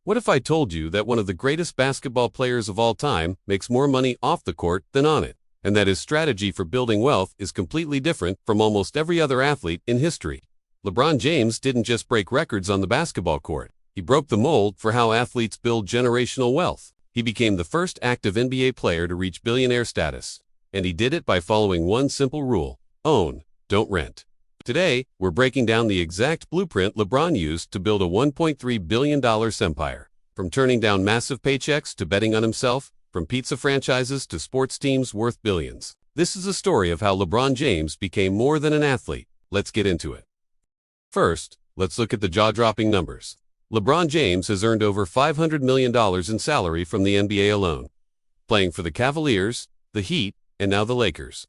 What if I told you that one of the greatest basketball players of all time makes more money off the court than on it, and that his strategy for building wealth is completely different from almost every other athlete in history? LeBron James didn't just break records on the basketball court. He broke the mold for how athletes build generational wealth. He became the first active NBA player to reach billionaire status. And he did it by following one simple rule: own, don't rent. Today, we're breaking down the exact blueprint LeBron used to build a $1.3 billion empire. From turning down massive paychecks to betting on himself, from pizza franchises to sports teams worth billions. This is a story of how LeBron James became more than an athlete. Let's get into it. First, let's look at the jaw-dropping numbers. LeBron James has earned over $500 million in salary from the NBA alone, playing for the Cavaliers, the Heat, and now the Lakers.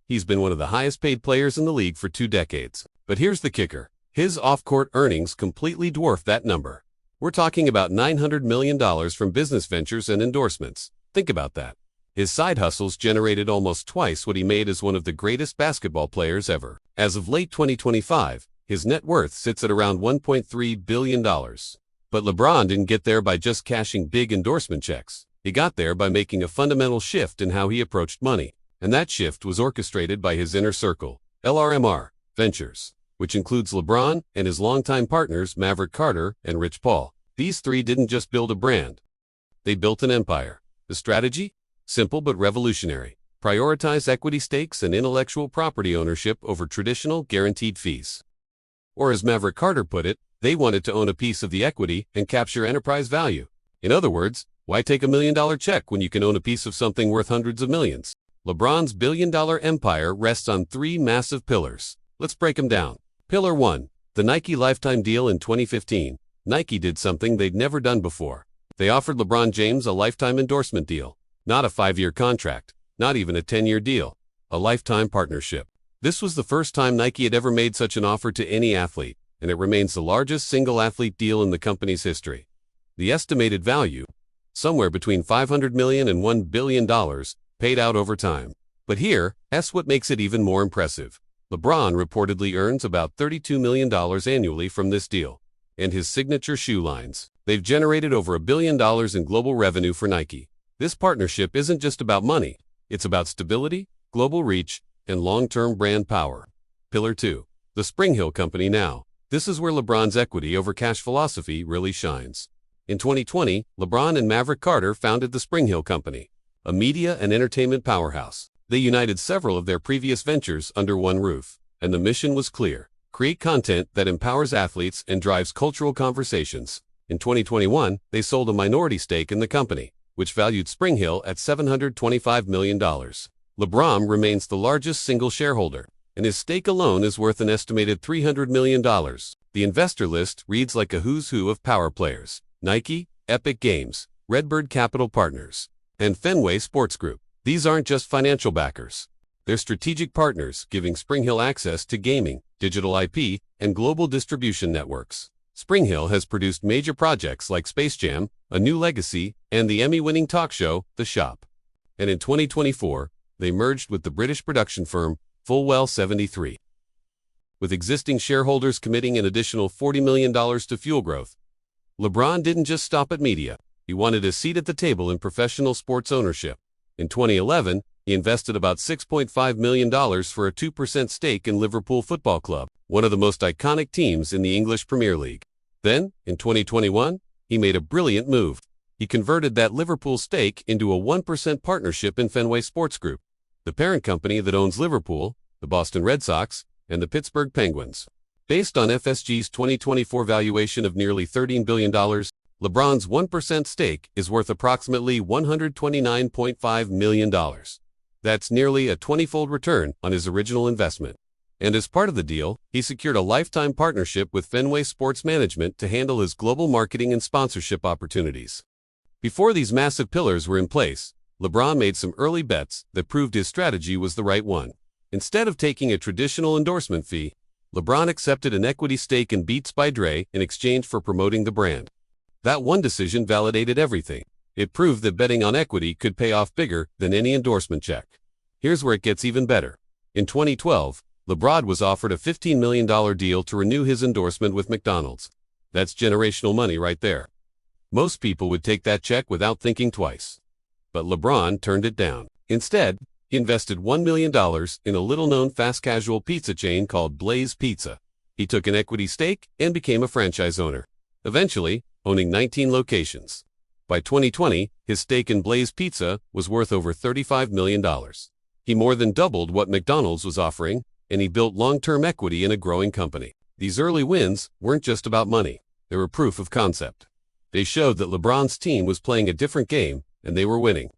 He's been one of the highest-paid players in the league for 2 decades. But here's the kicker. His off-court earnings completely dwarf that number. We're talking about $900 million from business ventures and endorsements. Think about that. His side hustles generated almost twice what he made as one of the greatest basketball players ever. As of late 2025, his net worth sits at around $1.3 billion. But LeBron didn't get there by just cashing big endorsement checks. He got there by making a fundamental shift in how he approached money. And that shift was orchestrated by his inner circle, LRMR Ventures, which includes LeBron and his longtime partners Maverick Carter and Rich Paul. These 3 didn't just build a brand. They built an empire. The strategy? Simple but revolutionary. Prioritize equity stakes and intellectual property ownership over traditional guaranteed fees. Or as Maverick Carter put it, they wanted to own a piece of the equity and capture enterprise value. In other words, why take $1 million check when you can own a piece of something worth hundreds of millions? LeBron's billion-dollar empire rests on 3 massive pillars. Let's break them down. Pillar 1, the Nike lifetime deal. In 2015, Nike did something they'd never done before. They offered LeBron James a lifetime endorsement deal. Not a 5-year contract, not even a 10-year deal. A lifetime partnership. This was the first time Nike had ever made such an offer to any athlete, and it remains the largest single athlete deal in the company's history. The estimated value? Somewhere between $500 million and $1 billion, paid out over time. But here's what makes it even more impressive. LeBron reportedly earns about $32 million annually from this deal. And his signature shoe lines. They've generated over $1 billion in global revenue for Nike. This partnership isn't just about money. It's about stability, global reach, and long-term brand power. Pillar 2. The SpringHill Company now. This is where LeBron's equity over cash philosophy really shines. In 2020, LeBron and Maverick Carter founded the SpringHill Company, a media and entertainment powerhouse. They united several of their previous ventures under one roof, and the mission was clear: create content that empowers athletes and drives cultural conversations. In 2021, they sold a minority stake in the company, which valued SpringHill at $725 million. LeBron remains the largest single shareholder, and his stake alone is worth an estimated $300 million. The investor list reads like a who's who of power players: Nike, Epic Games, Redbird Capital Partners, and Fenway Sports Group. These aren't just financial backers. They're strategic partners, giving SpringHill access to gaming, digital IP, and global distribution networks. SpringHill has produced major projects like Space Jam, A New Legacy, and the Emmy-winning talk show, The Shop. And in 2024, they merged with the British production firm Fulwell 73. With existing shareholders committing an additional $40 million to fuel growth. LeBron didn't just stop at media. He wanted a seat at the table in professional sports ownership. In 2011, he invested about $6.5 million for a 2% stake in Liverpool Football Club, one of the most iconic teams in the English Premier League. Then, in 2021, he made a brilliant move. He converted that Liverpool stake into a 1% partnership in Fenway Sports Group, the parent company that owns Liverpool, the Boston Red Sox, and the Pittsburgh Penguins. Based on FSG's 2024 valuation of nearly $13 billion, LeBron's 1% stake is worth approximately $129.5 million. That's nearly a 20-fold return on his original investment. And as part of the deal, he secured a lifetime partnership with Fenway Sports Management to handle his global marketing and sponsorship opportunities. Before these massive pillars were in place, LeBron made some early bets that proved his strategy was the right one. Instead of taking a traditional endorsement fee, LeBron accepted an equity stake in Beats by Dre in exchange for promoting the brand. That one decision validated everything. It proved that betting on equity could pay off bigger than any endorsement check. Here's where it gets even better. In 2012, LeBron was offered a $15 million deal to renew his endorsement with McDonald's. That's generational money right there. Most people would take that check without thinking twice. But LeBron turned it down. Instead, he invested $1 million in a little-known fast-casual pizza chain called Blaze Pizza. He took an equity stake and became a franchise owner, eventually owning 19 locations. By 2020, his stake in Blaze Pizza was worth over $35 million. He more than doubled what McDonald's was offering, and he built long-term equity in a growing company. These early wins weren't just about money. They were proof of concept. They showed that LeBron's team was playing a different game, and they were winning.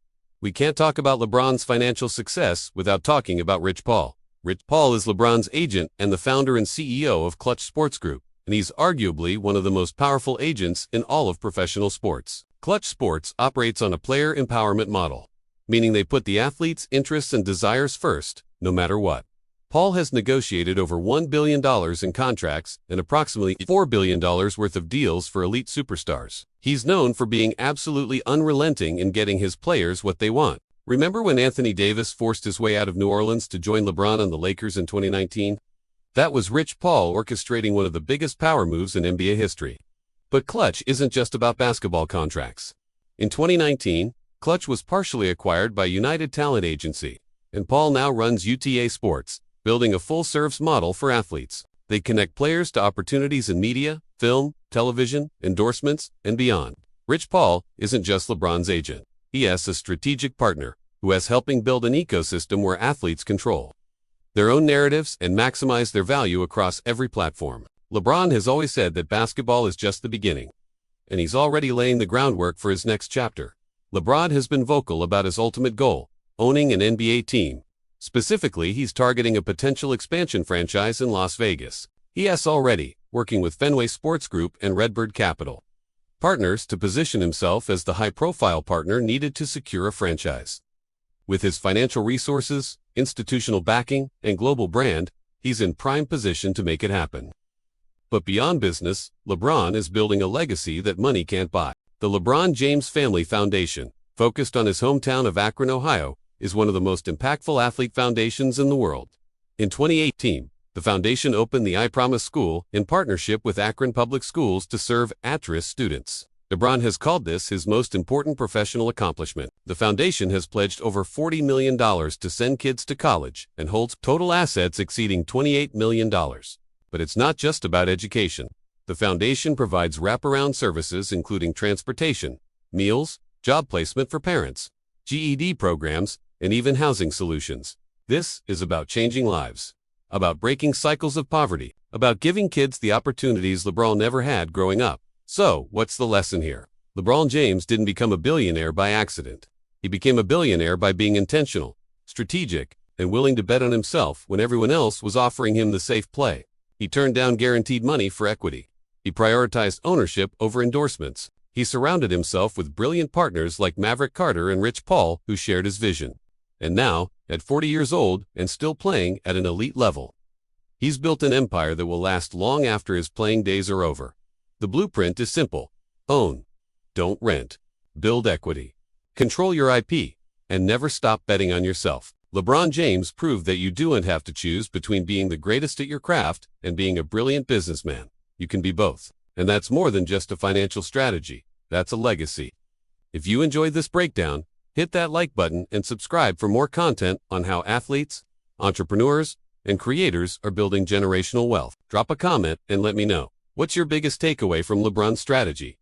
We can't talk about LeBron's financial success without talking about Rich Paul. Rich Paul is LeBron's agent and the founder and CEO of Clutch Sports Group, and he's arguably one of the most powerful agents in all of professional sports. Clutch Sports operates on a player empowerment model, meaning they put the athlete's interests and desires first, no matter what. Paul has negotiated over $1 billion in contracts and approximately $4 billion worth of deals for elite superstars. He's known for being absolutely unrelenting in getting his players what they want. Remember when Anthony Davis forced his way out of New Orleans to join LeBron on the Lakers in 2019? That was Rich Paul orchestrating one of the biggest power moves in NBA history. But Clutch isn't just about basketball contracts. In 2019, Clutch was partially acquired by United Talent Agency, and Paul now runs UTA Sports, building a full-service model for athletes. They connect players to opportunities in media, film, television, endorsements, and beyond. Rich Paul isn't just LeBron's agent. He is a strategic partner who is helping build an ecosystem where athletes control their own narratives and maximize their value across every platform. LeBron has always said that basketball is just the beginning, and he's already laying the groundwork for his next chapter. LeBron has been vocal about his ultimate goal, owning an NBA team. Specifically, he's targeting a potential expansion franchise in Las Vegas. He is already working with Fenway Sports Group and Redbird Capital partners to position himself as the high-profile partner needed to secure a franchise. With his financial resources, institutional backing, and global brand, he's in prime position to make it happen. But beyond business, LeBron is building a legacy that money can't buy. The LeBron James Family Foundation, focused on his hometown of Akron, Ohio, is one of the most impactful athlete foundations in the world. In 2018, the foundation opened the I Promise School in partnership with Akron Public Schools to serve at-risk students. LeBron has called this his most important professional accomplishment. The foundation has pledged over $40 million to send kids to college and holds total assets exceeding $28 million. But it's not just about education. The foundation provides wraparound services including transportation, meals, job placement for parents, GED programs, and even housing solutions. This is about changing lives, about breaking cycles of poverty, about giving kids the opportunities LeBron never had growing up. So, what's the lesson here? LeBron James didn't become a billionaire by accident. He became a billionaire by being intentional, strategic, and willing to bet on himself when everyone else was offering him the safe play. He turned down guaranteed money for equity. He prioritized ownership over endorsements. He surrounded himself with brilliant partners like Maverick Carter and Rich Paul who shared his vision. And now, at 40 years old and still playing at an elite level, he's built an empire that will last long after his playing days are over. The blueprint is simple. Own. Don't rent. Build equity. Control your IP. And never stop betting on yourself. LeBron James proved that you don't have to choose between being the greatest at your craft and being a brilliant businessman. You can be both. And that's more than just a financial strategy. That's a legacy. If you enjoyed this breakdown, hit that like button and subscribe for more content on how athletes, entrepreneurs, and creators are building generational wealth. Drop a comment and let me know. What's your biggest takeaway from LeBron's strategy?